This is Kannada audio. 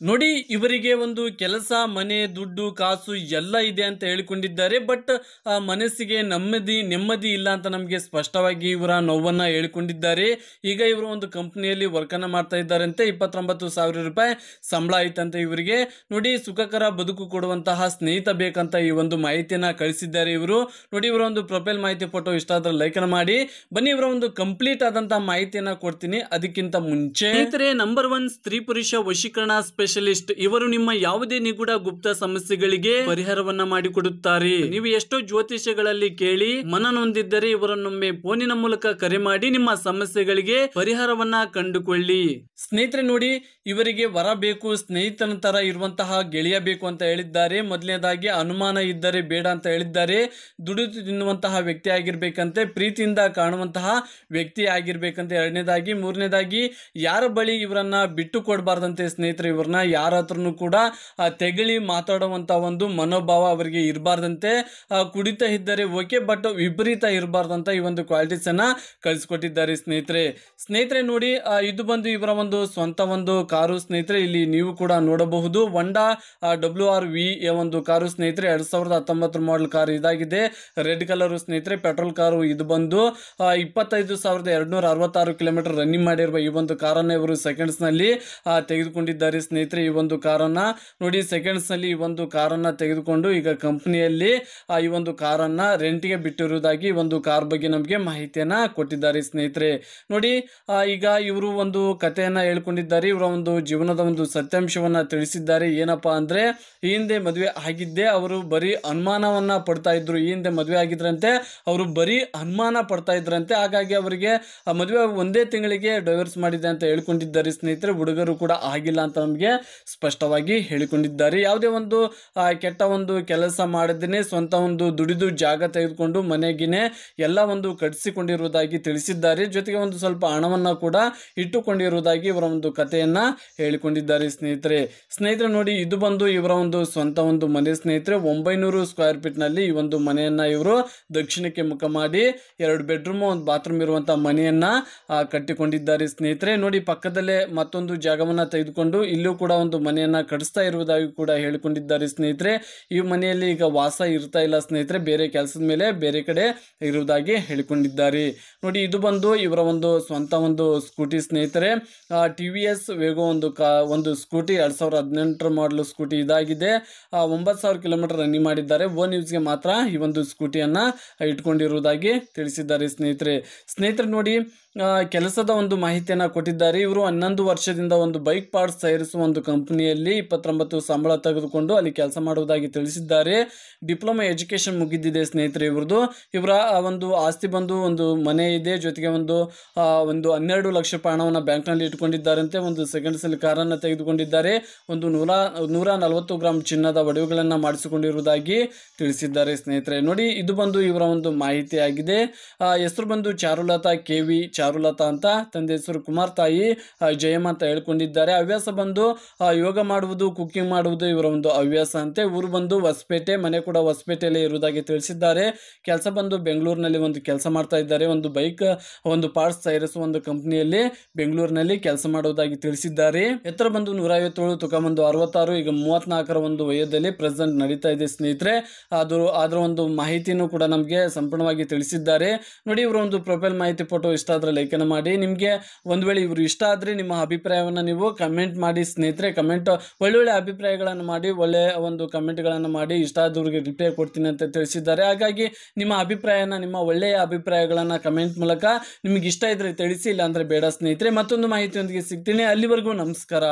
ನೋಡಿ, ಇವರಿಗೆ ಒಂದು ಕೆಲಸ, ಮನೆ, ದುಡ್ಡು, ಕಾಸು ಎಲ್ಲ ಇದೆ ಅಂತ ಹೇಳಿಕೊಂಡಿದ್ದಾರೆ. ಬಟ್ ಮನಸ್ಸಿಗೆ ನೆಮ್ಮದಿ ಇಲ್ಲ ಅಂತ ನಮಗೆ ಸ್ಪಷ್ಟವಾಗಿ ಇವರ ನೋವನ್ನ ಹೇಳಿಕೊಂಡಿದ್ದಾರೆ. ಈಗ ಇವರು ಒಂದು ಕಂಪನಿಯಲ್ಲಿ ವರ್ಕನ್ನು ಮಾಡ್ತಾ ಇದ್ದಾರಂತೆ. 29,000 ರೂಪಾಯಿ ಸಂಬಳ ಆಯ್ತಂತೆ ಇವರಿಗೆ. ನೋಡಿ, ಸುಖಕರ ಬದುಕು ಕೊಡುವಂತಹ ಸ್ನೇಹಿತ ಬೇಕಂತ ಈ ಒಂದು ಮಾಹಿತಿಯನ್ನ ಕಳಿಸಿದ್ದಾರೆ ಇವರು. ನೋಡಿ, ಇವರ ಒಂದು ಪ್ರೊಫೈಲ್ ಮಾಹಿತಿ ಫೋಟೋ ಇಷ್ಟ ಆದ್ರೆ ಲೈಕ್ ಮಾಡಿ. ಬನ್ನಿ ಇವರ ಒಂದು ಕಂಪ್ಲೀಟ್ ಆದಂತಹ ಮಾಹಿತಿಯನ್ನ ಕೊಡ್ತೀನಿ. ಅದಕ್ಕಿಂತ ಮುಂಚೆ ಸ್ನೇಹಿತರೆ, ನಂಬರ್ 1 ಸ್ತ್ರೀ ಪುರುಷ ವಶೀಕರಣ ಸ್ಪೆಷಲಿಸ್ಟ್. ಇವರು ನಿಮ್ಮ ಯಾವುದೇ ನಿಗೂಢ ಗುಪ್ತ ಸಮಸ್ಯೆಗಳಿಗೆ ಪರಿಹಾರವನ್ನ ಮಾಡಿಕೊಡುತ್ತಾರೆ. ನೀವು ಎಷ್ಟೋ ಜ್ಯೋತಿಷ್ಯಗಳಲ್ಲಿ ಕೇಳಿ ಮನನೊಂದಿದ್ದರೆ ಇವರನ್ನೊಮ್ಮೆ ಫೋನಿನ ಮೂಲಕ ಕರೆ ಮಾಡಿ ನಿಮ್ಮ ಸಮಸ್ಯೆಗಳಿಗೆ ಪರಿಹಾರವನ್ನ ಕಂಡುಕೊಳ್ಳಿ. ಸ್ನೇಹಿತರೆ ನೋಡಿ, ಇವರಿಗೆ ವರ ಬೇಕು, ಸ್ನೇಹಿತನ ತರ ಇರುವಂತಹ ಗೆಳೆಯ ಬೇಕು ಅಂತ ಹೇಳಿದ್ದಾರೆ. ಮೊದಲನೇದಾಗಿ ಅನುಮಾನ ಇದ್ದರೆ ಬೇಡ ಅಂತ ಹೇಳಿದ್ದಾರೆ. ದುಡಿದು ತಿನ್ನುವಂತಹ ವ್ಯಕ್ತಿ ಆಗಿರ್ಬೇಕಂತೆ, ಪ್ರೀತಿಯಿಂದ ಕಾಣುವಂತಹ ವ್ಯಕ್ತಿ ಆಗಿರ್ಬೇಕಂತೆ ಎರಡನೇದಾಗಿ. ಮೂರನೇದಾಗಿ ಯಾರ ಬಳಿ ಇವರನ್ನ ಬಿಟ್ಟು ಕೊಡಬಾರ್ದಂತೆ ಸ್ನೇಹಿತರೆ. ಇವ್ರನ್ನ ಯಾರ ಹತ್ರನು ಕೂಡ ತೆಗಳಿ ಮಾತಾಡುವಂತ ಒಂದು ಮನೋಭಾವ ಅವರಿಗೆ ಇರಬಾರ್ದಂತೆ. ಕುಡಿತ ಇದ್ದರೆ ಓಕೆ, ಬಟ್ ವಿಪರೀತ ಇರಬಾರ್ದಂತ ಈ ಒಂದು ಕ್ವಾಲಿಟೀಸ್ ಅನ್ನ ಕಳಿಸ್ಕೊಟ್ಟಿದ್ದಾರೆ ಸ್ನೇಹಿತರೆ ನೋಡಿ, ಇದು ಬಂದು ಇವರ ಒಂದು ಸ್ವಂತ ಒಂದು ಕಾರು ಸ್ನೇಹಿತರೆ. ಇಲ್ಲಿ ನೀವು ಕೂಡ ನೋಡಬಹುದು, ಹೊಂಡಾ WRV ಒಂದು ಕಾರು ಸ್ನೇಹಿತರೆ. 2019 ಮಾಡೆಲ್ ಕಾರು ಇದಾಗಿದೆ. ರೆಡ್ ಕಲರ್ ಸ್ನೇಹಿತರೆ, ಪೆಟ್ರೋಲ್ ಕಾರು. ಇದು ಬಂದು 25,266 ಕಿಲೋಮೀಟರ್ ರನ್ನಿಂಗ್ ಮಾಡಿರುವ ಈ ಒಂದು ಕಾರನ್ನ ಇವರು ಸೆಕೆಂಡ್ಸ್ ನಲ್ಲಿ ತೆಗೆದುಕೊಂಡಿದ್ದಾರೆ ಸ್ನೇಹಿತರೆ. ಈ ಒಂದು ಕಾರನ್ನ ನೋಡಿ, ಸೆಕೆಂಡ್ಸ್ ನಲ್ಲಿ ಈ ಒಂದು ಕಾರನ್ನ ತೆಗೆದುಕೊಂಡು ಈಗ ಕಂಪನಿಯಲ್ಲಿ ಈ ಒಂದು ಕಾರನ್ನ ರೆಂಟ್ಗೆ ಬಿಟ್ಟಿರುವುದಾಗಿ ಈ ಒಂದು ಕಾರ್ ಬಗ್ಗೆ ನಮಗೆ ಮಾಹಿತಿಯನ್ನ ಕೊಟ್ಟಿದ್ದಾರೆ ಸ್ನೇಹಿತರೆ. ನೋಡಿ, ಈಗ ಇವರು ಒಂದು ಕಥೆಯನ್ನ ಹೇಳ್ಕೊಂಡಿದ್ದಾರೆ. ಇವರ ಒಂದು ಜೀವನದ ಒಂದು ಸತ್ಯಾಂಶವನ್ನ ತಿಳಿಸಿದ್ದಾರೆ. ಏನಪ್ಪಾ ಅಂದ್ರೆ, ಈ ಹಿಂದೆ ಮದುವೆ ಆಗಿದ್ದೆ, ಅವರು ಬರೀ ಅನುಮಾನವನ್ನ ಪಡ್ತಾ ಇದ್ರು. ಈ ಹಿಂದೆ ಮದುವೆ ಆಗಿದ್ರಂತೆ, ಅವರು ಬರೀ ಅನುಮಾನ ಪಡ್ತಾ ಇದ್ರಂತೆ. ಹಾಗಾಗಿ ಅವರಿಗೆ ಮದುವೆ ಒಂದೇ ತಿಂಗಳಿಗೆ ಡೈವರ್ಸ್ ಮಾಡಿದೆ ಅಂತ ಹೇಳ್ಕೊಂಡಿದ್ದಾರೆ ಸ್ನೇಹಿತರೆ. ಹುಡುಗರು ಕೂಡ ಆಗಿಲ್ಲ ಅಂತ ನಮಗೆ ಸ್ಪಷ್ಟವಾಗಿ ಹೇಳಿಕೊಂಡಿದ್ದಾರೆ. ಯಾವುದೇ ಒಂದು ಕೆಟ್ಟ ಒಂದು ಕೆಲಸ ಮಾಡದೇನೆ ಸ್ವಂತ ಒಂದು ದುಡಿದು ಜಾಗ ತೆಗೆದುಕೊಂಡು ಮನೆಗಿನೇ ಎಲ್ಲ ಒಂದು ಕಟ್ಟಿಸಿಕೊಂಡಿರುವುದಾಗಿ ತಿಳಿಸಿದ್ದಾರೆ. ಜೊತೆಗೆ ಒಂದು ಸ್ವಲ್ಪ ಹಣವನ್ನ ಕೂಡ ಇಟ್ಟುಕೊಂಡಿರುವುದಾಗಿ ಇವರ ಒಂದು ಕಥೆಯನ್ನ ಹೇಳಿಕೊಂಡಿದ್ದಾರೆ ಸ್ನೇಹಿತರೆ ನೋಡಿ, ಇದು ಬಂದು ಇವರ ಒಂದು ಸ್ವಂತ ಒಂದು ಮನೆ ಸ್ನೇಹಿತರೆ. 900 ಸ್ಕ್ವೇರ್ ಫೀಟ್ ನಲ್ಲಿ ಈ ಒಂದು ಮನೆಯನ್ನ ಇವರು ದಕ್ಷಿಣಕ್ಕೆ ಮುಖ ಮಾಡಿ 2 ಬೆಡ್ರೂಮ್ ಒಂದು ಬಾತ್ರೂಮ್ ಇರುವಂತಹ ಮನೆಯನ್ನ ಕಟ್ಟಿಕೊಂಡಿದ್ದಾರೆ ಸ್ನೇಹಿತರೆ. ನೋಡಿ, ಪಕ್ಕದಲ್ಲೇ ಮತ್ತೊಂದು ಜಾಗವನ್ನ ತೆಗೆದುಕೊಂಡು ಇಲ್ಲೂ ಕೂಡ ಒಂದು ಮನೆಯನ್ನ ಕಟ್ಟಿಸ್ತಾ ಇರುವುದಾಗಿ ಕೂಡ ಹೇಳಿಕೊಂಡಿದ್ದಾರೆ ಸ್ನೇಹಿತರೆ. ಈ ಮನೆಯಲ್ಲಿ ಈಗ ವಾಸ ಇರ್ತಾ ಇಲ್ಲ ಸ್ನೇಹಿತರೆ, ಬೇರೆ ಕೆಲಸದ ಮೇಲೆ ಬೇರೆ ಕಡೆ ಇರುವುದಾಗಿ ಹೇಳಿಕೊಂಡಿದ್ದಾರೆ. ನೋಡಿ, ಇದು ಬಂದು ಇವರ ಒಂದು ಸ್ವಂತ ಒಂದು ಸ್ಕೂಟಿ ಸ್ನೇಹಿತರೆ. TVS ವೇಗೋ ಒಂದು ಸ್ಕೂಟಿ 2018 ಮಾಡಲ್ ಸ್ಕೂಟಿ ಇದಾಗಿದೆ. 9,000 ಕಿಲೋಮೀಟರ್ ರನ್ನಿಂಗ್ ಮಾಡಿದ್ದಾರೆ. ಓನ್ ಯೂಸ್ಗೆ ಮಾತ್ರ ಈ ಒಂದು ಸ್ಕೂಟಿಯನ್ನ ಇಟ್ಕೊಂಡಿರುವುದಾಗಿ ತಿಳಿಸಿದ್ದಾರೆ ಸ್ನೇಹಿತರೆ ನೋಡಿ, ಕೆಲಸದ ಒಂದು ಮಾಹಿತಿಯನ್ನ ಕೊಟ್ಟಿದ್ದಾರೆ. ಇವರು 11 ವರ್ಷದಿಂದ ಒಂದು ಬೈಕ್ ಪಾರ್ಟ್ಸ್ ತಯಾರಿಸುವ ಒಂದು ಕಂಪನಿಯಲ್ಲಿ 29 ಸಂಬಳ ತೆಗೆದುಕೊಂಡು ಅಲ್ಲಿ ಕೆಲಸ ಮಾಡುವುದಾಗಿ ತಿಳಿಸಿದ್ದಾರೆ. ಡಿಪ್ಲೊಮಾ ಎಜುಕೇಶನ್ ಮುಗಿದಿದೆ ಸ್ನೇಹಿತರೆ ಇವ್ರದ್ದು. ಇವರ ಒಂದು ಆಸ್ತಿ ಬಂದು ಒಂದು ಮನೆ ಇದೆ, ಜೊತೆಗೆ ಒಂದು 12 ಲಕ್ಷ ರೂಪಾಯಿ ಹಣವನ್ನು ಬ್ಯಾಂಕ್ನಲ್ಲಿ ಇಟ್ಕೊಂಡಿದ್ದಾರಂತೆ. ಒಂದು ಸೆಕೆಂಡ್ಸ್ ಅಲ್ಲಿ ಕಾರನ್ನು ತೆಗೆದುಕೊಂಡಿದ್ದಾರೆ. ಒಂದು 140 ಗ್ರಾಮ್ ಚಿನ್ನದ ಒಡವೆಗಳನ್ನು ಮಾಡಿಸಿಕೊಂಡಿರುವುದಾಗಿ ತಿಳಿಸಿದ್ದಾರೆ ಸ್ನೇಹಿತರೆ. ನೋಡಿ, ಇದು ಬಂದು ಇವರ ಒಂದು ಮಾಹಿತಿ ಆಗಿದೆ. ಹೆಸರು ಬಂದು ಚಾರುಲತಾ KV ಚಾರುಲತಾ ಅಂತ. ತಂದೆ ಹೆಸರು ಕುಮಾರ್, ತಾಯಿ ಜಯಮ್ಮ ಅಂತ ಹೇಳ್ಕೊಂಡಿದ್ದಾರೆ. ಹವ್ಯಾಸ ಬಂದು ಯೋಗ ಮಾಡುವುದು, ಕುಕಿಂಗ್ ಮಾಡುವುದು ಇವರ ಒಂದು ಹವ್ಯಾಸ ಅಂತೆ. ಊರು ಬಂದು ಹೊಸಪೇಟೆ, ಮನೆ ಕೂಡ ಹೊಸಪೇಟೆಯಲ್ಲೇ ಇರುವುದಾಗಿ ತಿಳಿಸಿದ್ದಾರೆ. ಕೆಲಸ ಬಂದು ಬೆಂಗಳೂರಿನಲ್ಲಿ ಒಂದು ಕೆಲಸ ಮಾಡ್ತಾ ಇದ್ದಾರೆ. ಒಂದು ಬೈಕ್ ಒಂದು ಪಾರ್ಟ್ಸ್ ತಯಾರಿಸುವ ಒಂದು ಕಂಪನಿಯಲ್ಲಿ ಬೆಂಗಳೂರಿನಲ್ಲಿ ಕೆಲಸ ಮಾಡುವುದಾಗಿ ತಿಳಿಸಿದ್ದಾರೆ. ಎತ್ತರ ಬಂದು 157, ತೂಕ ಬಂದು 66. ಈಗ 34ರ ಒಂದು ವಯಸ್ಸಲ್ಲಿ ಪ್ರೆಸೆಂಟ್ ನಡೀತಾ ಇದೆ ಸ್ನೇಹಿತರೆ. ಅದರ ಒಂದು ಮಾಹಿತಿನೂ ಕೂಡ ನಮಗೆ ಸಂಪೂರ್ಣವಾಗಿ ತಿಳಿಸಿದ್ದಾರೆ. ನೋಡಿ, ಇವರ ಒಂದು ಪ್ರೊಫೈಲ್ ಮಾಹಿತಿ ಫೋಟೋ ಇಷ್ಟ ಆದ್ರೆ ಲೈಕ್ ಅನ್ನು ಮಾಡಿ. ನಿಮಗೆ ಒಂದು ವೇಳೆ ಇವರು ಇಷ್ಟ ಆದ್ರೆ ನಿಮ್ಮ ಅಭಿಪ್ರಾಯವನ್ನು ನೀವು ಕಮೆಂಟ್ ಮಾಡಿ ಸ್ನೇಹಿತರೆ. ಒಳ್ಳೊಳ್ಳೆ ಅಭಿಪ್ರಾಯಗಳನ್ನು ಮಾಡಿ, ಒಳ್ಳೆ ಒಂದು ಕಮೆಂಟ್ಗಳನ್ನು ಮಾಡಿ. ಇಷ್ಟ ಆದವ್ರಿಗೆ ರಿಪ್ಲೈ ಕೊಡ್ತೀನಿ ಅಂತ ತಿಳಿಸಿದ್ದಾರೆ. ಹಾಗಾಗಿ ನಿಮ್ಮ ಒಳ್ಳೆಯ ಅಭಿಪ್ರಾಯಗಳನ್ನು ಕಮೆಂಟ್ ಮೂಲಕ ನಿಮಗೆ ಇಷ್ಟ ಇದ್ರೆ ತಿಳಿಸಿ, ಇಲ್ಲ ಅಂದ್ರೆ ಬೇಡ ಸ್ನೇಹಿತರೆ. ಮತ್ತೊಂದು ಮಾಹಿತಿಯೊಂದಿಗೆ ಸಿಗ್ತೀನಿ. ಅಲ್ಲಿವರೆಗೂ ನಮಸ್ಕಾರ.